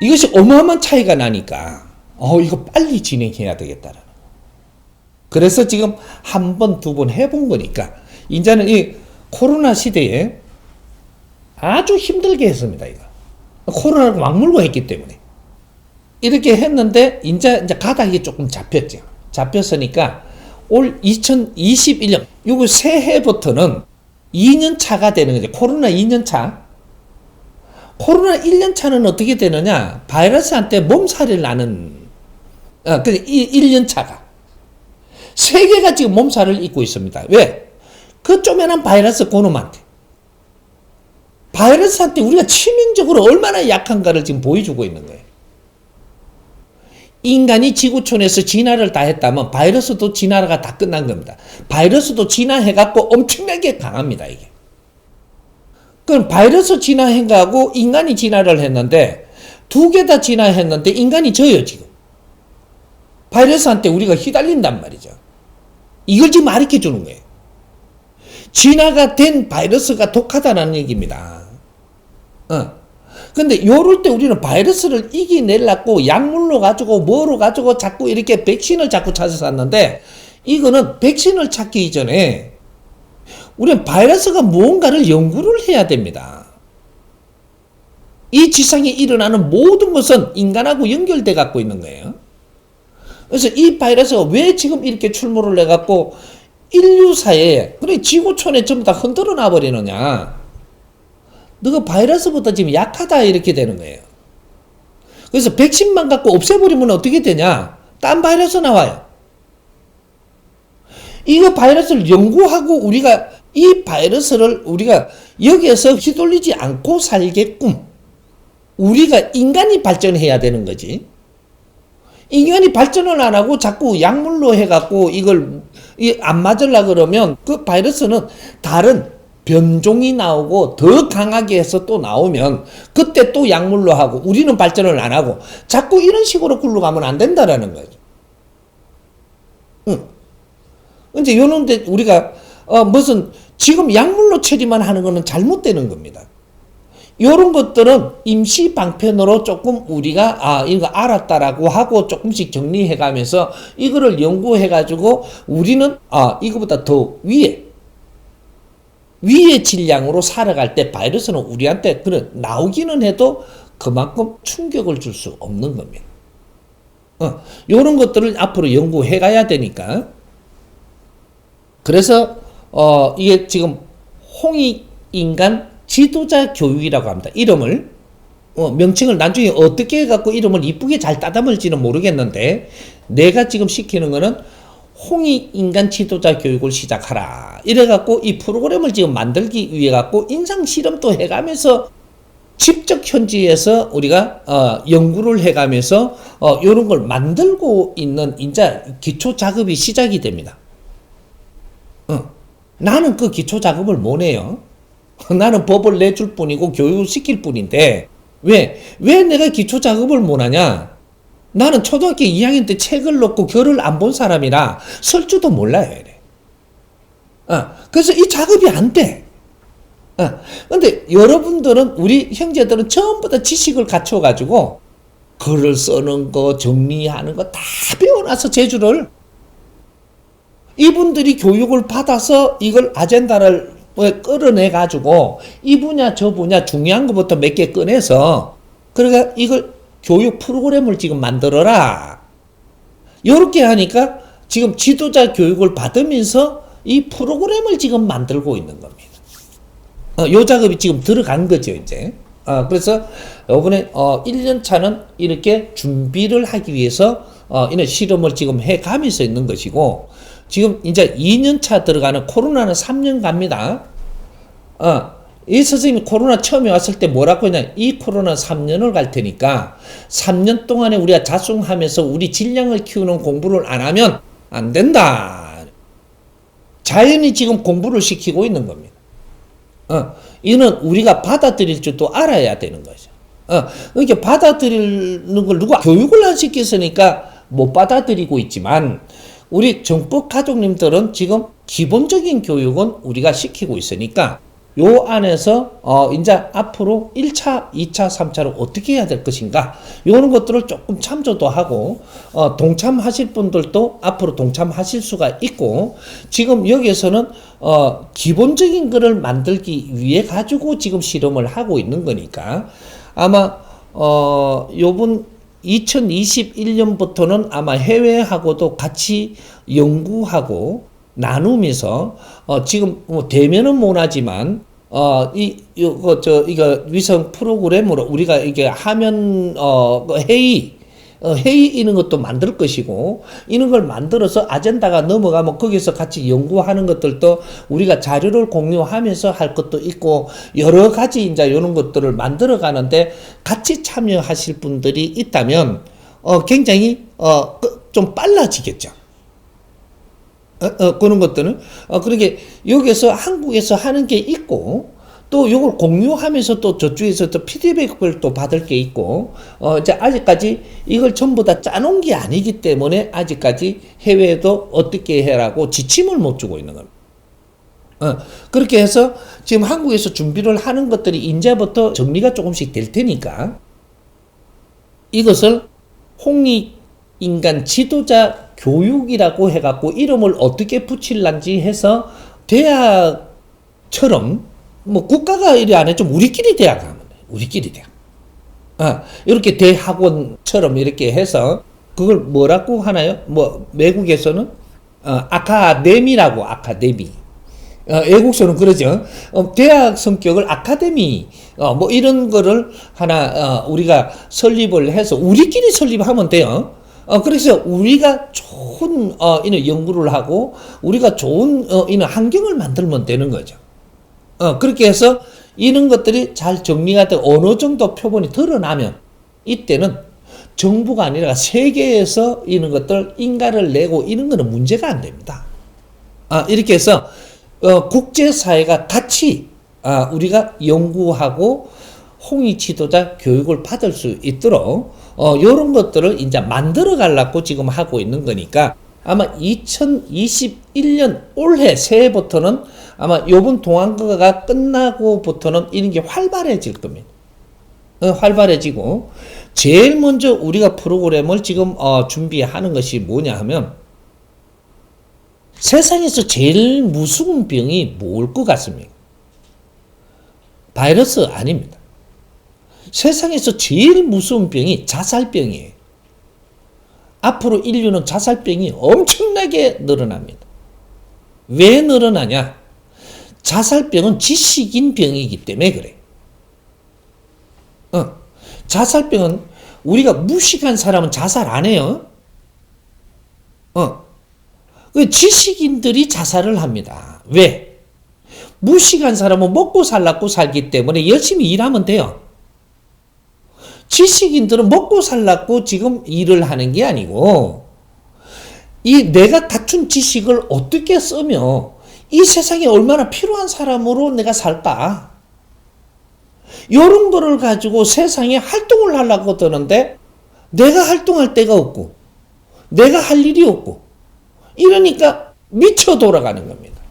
이것이 어마어마한 차이가 나니까 이거 빨리 진행해야 되겠다라는. 그래서 지금 한 번, 두 번 해본 거니까 이제는 이 코로나 시대에 아주 힘들게 했습니다. 이거 코로나를 막물고 했기 때문에 이렇게 했는데 이제 가닥이 조금 잡혔죠. 잡혔으니까 올 2021년 요거 새해부터는 2년 차가 되는 거죠. 코로나 2년 차. 코로나 1년 차는 어떻게 되느냐? 바이러스한테 몸살을 나는 1년 차가 세계가 지금 몸살을 입고 있습니다. 왜? 그 쪼매난 바이러스 고놈한테. 바이러스한테 우리가 치명적으로 얼마나 약한가를 지금 보여주고 있는 거예요. 인간이 지구촌에서 진화를 다 했다면 바이러스도 진화가 다 끝난 겁니다. 바이러스도 진화해갖고 엄청나게 강합니다, 이게. 그럼 바이러스 진화해가고 인간이 진화를 했는데 두 개 다 진화했는데 인간이 져요, 지금. 바이러스한테 우리가 휘달린단 말이죠. 이걸 지금 가르쳐 주는 거예요. 진화가 된 바이러스가 독하다는 얘기입니다. 근데 요럴 때 우리는 바이러스를 이기내려고 약물로 가지고 뭐로 가지고 자꾸 이렇게 백신을 자꾸 찾아서 샀는데 이거는 백신을 찾기 이전에 우리는 바이러스가 무언가를 연구를 해야 됩니다. 이 지상에 일어나는 모든 것은 인간하고 연결돼 갖고 있는 거예요. 그래서 이 바이러스가 왜 지금 이렇게 출몰을 해갖고 인류사에, 그래 지구촌에 전부 다 흔들어 놔버리느냐. 너가 바이러스보다 지금 약하다 이렇게 되는 거예요. 그래서 백신만 갖고 없애버리면 어떻게 되냐. 딴 바이러스 나와요. 이거 바이러스를 연구하고 우리가 이 바이러스를 우리가 여기에서 휘둘리지 않고 살게끔 우리가 인간이 발전해야 되는 거지. 인간이 발전을 안 하고 자꾸 약물로 해갖고 이걸 안 맞으려 그러면 그 바이러스는 다른 변종이 나오고 더 강하게 해서 또 나오면 그때 또 약물로 하고 우리는 발전을 안 하고 자꾸 이런 식으로 굴러가면 안 된다라는 거죠. 이제 요런데 우리가 무슨 지금 약물로 처리만 하는 거는 잘못되는 겁니다. 요런 것들은 임시 방편으로 조금 우리가 이거 알았다라고 하고 조금씩 정리해 가면서 이거를 연구해 가지고 우리는 이거보다 더 위의 질량으로 살아갈 때 바이러스는 우리한테 나오기는 해도 그만큼 충격을 줄 수 없는 겁니다. 요런 것들을 앞으로 연구해 가야 되니까. 그래서 이게 지금 홍익인간 지도자 교육이라고 합니다. 이름을 명칭을 나중에 어떻게 해갖고 이름을 이쁘게 잘 따담을지는 모르겠는데 내가 지금 시키는 거는 홍익인간 지도자 교육을 시작하라. 이래갖고 이 프로그램을 지금 만들기 위해 갖고 인상 실험도 해가면서 직접 현지에서 우리가 연구를 해가면서 이런 걸 만들고 있는 이제 기초 작업이 시작이 됩니다. 나는 그 기초 작업을 못 해요. 나는 법을 내줄 뿐이고 교육을 시킬 뿐인데 왜 내가 기초 작업을 못 하냐? 나는 초등학교 2학년 때 책을 놓고 글을 안 본 사람이라 쓸 줄도 몰라요. 이래. 그래서 이 작업이 안 돼. 근데 여러분들은 우리 형제들은 전부 다 지식을 갖춰가지고 글을 쓰는 거 정리하는 거 다 배워놔서 재주를 이분들이 교육을 받아서 이걸 아젠다를 끌어내가지고 이 분야 저 분야 중요한 것부터 몇 개 꺼내서 그러니까 이걸 교육 프로그램을 지금 만들어라. 이렇게 하니까 지금 지도자 교육을 받으면서 이 프로그램을 지금 만들고 있는 겁니다. 요 작업이 지금 들어간 거죠, 이제. 그래서 이번에 1년 차는 이렇게 준비를 하기 위해서 이런 실험을 지금 해 가면서 있는 것이고 지금 이제 2년 차 들어가는 코로나는 3년 갑니다. 이 선생님이 코로나 처음에 왔을 때 뭐라고 했냐. 이 코로나 3년을 갈 테니까 3년 동안에 우리가 자충하면서 우리 질량을 키우는 공부를 안 하면 안 된다. 자연히 지금 공부를 시키고 있는 겁니다. 이는 우리가 받아들일 줄도 알아야 되는 거죠. 이렇게 받아들이는 걸 누가 교육을 안 시켰으니까 못 받아들이고 있지만 우리 정법 가족님들은 지금 기본적인 교육은 우리가 시키고 있으니까 요 안에서 이제 앞으로 1차, 2차, 3차를 어떻게 해야 될 것인가 요런 것들을 조금 참조도 하고 동참하실 분들도 앞으로 동참하실 수가 있고 지금 여기에서는 기본적인 거를 만들기 위해 가지고 지금 실험을 하고 있는 거니까 아마 요번 2021년부터는 아마 해외하고도 같이 연구하고 나누면서 지금 뭐 대면은 못하지만 이거 위성 프로그램으로 우리가 이게 하면 회의 이런 것도 만들 것이고 이런 걸 만들어서 아젠다가 넘어가면 거기서 같이 연구하는 것들도 우리가 자료를 공유하면서 할 것도 있고 여러 가지 이제 이런 것들을 만들어 가는데 같이 참여하실 분들이 있다면 굉장히 좀 빨라지겠죠. 그런 것들은 그러게 여기서 한국에서 하는 게 있고 또 이걸 공유하면서 또 저쪽에서 또 피드백을 또 받을 게 있고 이제 아직까지 이걸 전부 다 짜놓은 게 아니기 때문에 아직까지 해외에도 어떻게 해라고 지침을 못 주고 있는 겁니다. 그렇게 해서 지금 한국에서 준비를 하는 것들이 이제부터 정리가 조금씩 될 테니까 이것을 홍익인간 지도자 교육이라고 해갖고 이름을 어떻게 붙일란지 해서 대학처럼 뭐 국가가 이래 안 해 좀 우리끼리 대학 하면 돼. 우리끼리 대학. 이렇게 대학원처럼 이렇게 해서 그걸 뭐라고 하나요? 뭐 외국에서는 아카데미라고 아카데미. 외국에서는 그러죠. 대학 성격을 아카데미 뭐 이런 거를 하나 우리가 설립을 해서 우리끼리 설립하면 돼요. 그래서 우리가 좋은 이런 연구를 하고 우리가 좋은 이런 환경을 만들면 되는 거죠. 그렇게 해서 이런 것들이 잘 정리가 되고 어느 정도 표본이 드러나면 이때는 정부가 아니라 세계에서 이런 것들 인가를 내고 이런 거는 문제가 안 됩니다. 이렇게 해서 국제사회가 같이 우리가 연구하고 홍익 지도자 교육을 받을 수 있도록 이런 것들을 이제 만들어 가려고 지금 하고 있는 거니까 아마 2021년 올해 새해부터는 아마 요번 동안거가 끝나고부터는 이런 게 활발해질 겁니다. 활발해지고 제일 먼저 우리가 프로그램을 지금 준비하는 것이 뭐냐 하면 세상에서 제일 무서운 병이 뭘 것 같습니까? 바이러스 아닙니다. 세상에서 제일 무서운 병이 자살병이에요. 앞으로 인류는 자살병이 엄청나게 늘어납니다. 왜 늘어나냐? 자살병은 지식인 병이기 때문에 그래. 자살병은 우리가 무식한 사람은 자살 안 해요. 지식인들이 자살을 합니다. 왜? 무식한 사람은 먹고 살라고 살기 때문에 열심히 일하면 돼요. 지식인들은 먹고 살라고 지금 일을 하는 게 아니고 이 내가 갖춘 지식을 어떻게 쓰며 이 세상에 얼마나 필요한 사람으로 내가 살까? 이런 거를 가지고 세상에 활동을 하려고 드는데 내가 활동할 데가 없고 내가 할 일이 없고 이러니까 미쳐 돌아가는 겁니다.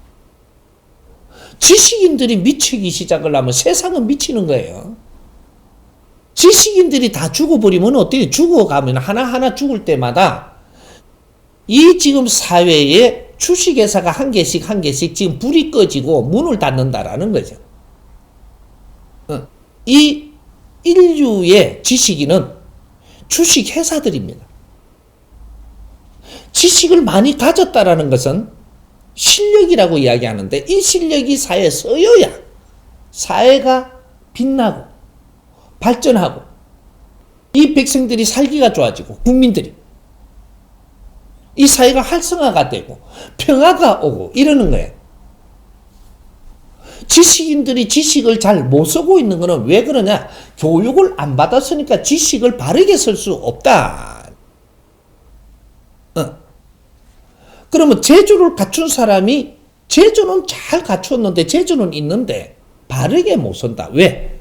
지식인들이 미치기 시작을 하면 세상은 미치는 거예요. 지식인들이 다 죽어버리면 어떻게 죽어가면 하나하나 죽을 때마다 이 지금 사회에 주식회사가 한 개씩 지금 불이 꺼지고 문을 닫는다라는 거죠. 이 인류의 지식인은 주식회사들입니다. 지식을 많이 가졌다라는 것은 실력이라고 이야기하는데 이 실력이 사회에 쓰여야 사회가 빛나고 발전하고 이 백성들이 살기가 좋아지고 국민들이 이 사회가 활성화가 되고 평화가 오고 이러는 거예요. 지식인들이 지식을 잘 못 쓰고 있는 거는 왜 그러냐? 교육을 안 받았으니까 지식을 바르게 쓸 수 없다. 그러면 재주를 갖춘 사람이 재주는 잘 갖추었는데 재주는 있는데 바르게 못 쓴다. 왜?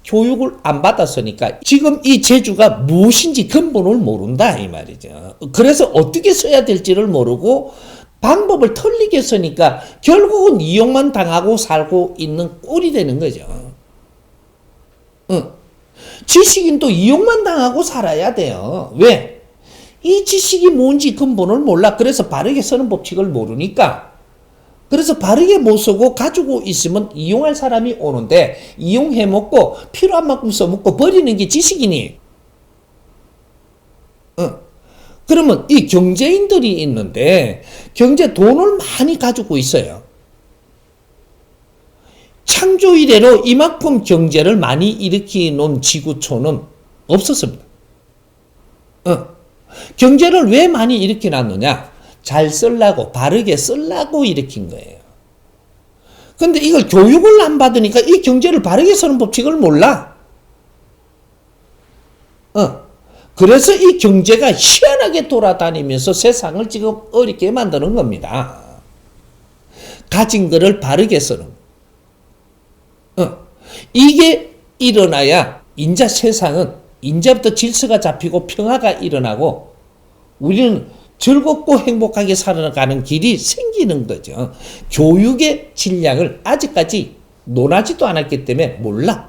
교육을 안 받았으니까 지금 이 재주가 무엇인지 근본을 모른다 이 말이죠. 그래서 어떻게 써야 될지를 모르고 방법을 틀리게 쓰니까 결국은 이용만 당하고 살고 있는 꼴이 되는 거죠. 지식인도 이용만 당하고 살아야 돼요. 왜? 이 지식이 뭔지 근본을 몰라. 그래서 바르게 쓰는 법칙을 모르니까. 그래서 바르게 못 쓰고 가지고 있으면 이용할 사람이 오는데 이용해먹고 필요한 만큼 써먹고 버리는 게 지식이니. 그러면 이 경제인들이 있는데 경제 돈을 많이 가지고 있어요. 창조 이래로 이만큼 경제를 많이 일으키는 지구촌은 없었습니다. 경제를 왜 많이 일으켜놨느냐? 잘 쓰려고, 바르게 쓰려고 일으킨 거예요. 근데 이걸 교육을 안 받으니까 이 경제를 바르게 쓰는 법칙을 몰라. 그래서 이 경제가 희한하게 돌아다니면서 세상을 지금 어렵게 만드는 겁니다. 가진 거를 바르게 쓰는. 이게 일어나야 인자 세상은 인자부터 질서가 잡히고 평화가 일어나고 우리는 즐겁고 행복하게 살아가는 길이 생기는 거죠. 교육의 질량을 아직까지 논하지도 않았기 때문에 몰라.